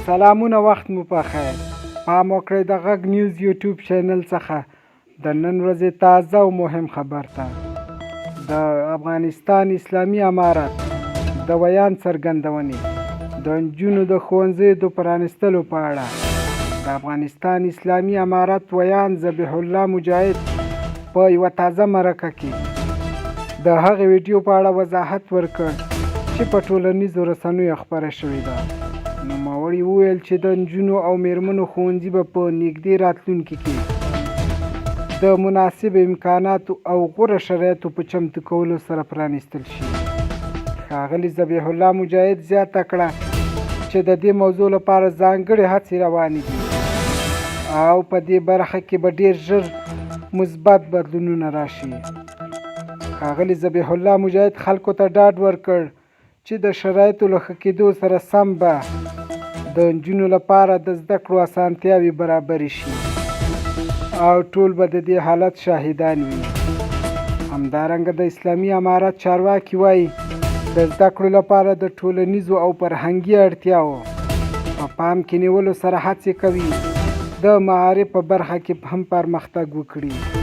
سلامونه وخت مو په خیر. پام وکړئ د غږ نیوز یوټیوب چینل څخه د نن ورځې تازه او مهم خبر ته. د افغانستان اسلامي امارت د ویان څرګندونې د نجونو د ښوونځیو د پرانیستلو په اړه د افغانستان اسلامي امارت ویان ذبیح الله مجاهد په یوه تازه مرکه کې د هغې ویډیو په اړه وضاحت ورکړ چې په ټولنیزو رسنیو خپره شوې ده. نوموړي وویل چې د نجونو او میرمنو ښوونځي به په نږدې راتلونکي کې د مناسب امکاناتو او غوره شرایطو په چمتو کولو سره پرانیستل شي. ښاغلي ذبیح الله مجاهد زیاته کړه چې د دې موضوع لپاره ځانګړې هڅې روانې دي او په دې برخه کې به ډیر ژر مثبت بدلونونه راشي. ښاغلي ذبیح الله مجاهد خلکو ته ډاډ ورکړ چې د شرایطو له ښه کېدو سره سم به د نجونو لپاره د زده کړو اسانتیاوې برابرې شي او ټول به د دې حالت شاهدان وي. همدارنګه د اسلامي امارت چارواکي وایي د زده کړو لپاره د ټولنیزو او فرهنګي اړتیاوو په پام کې نیولو سره هڅې کوي د معارف په برخه کې هم پرمختګ وکړي.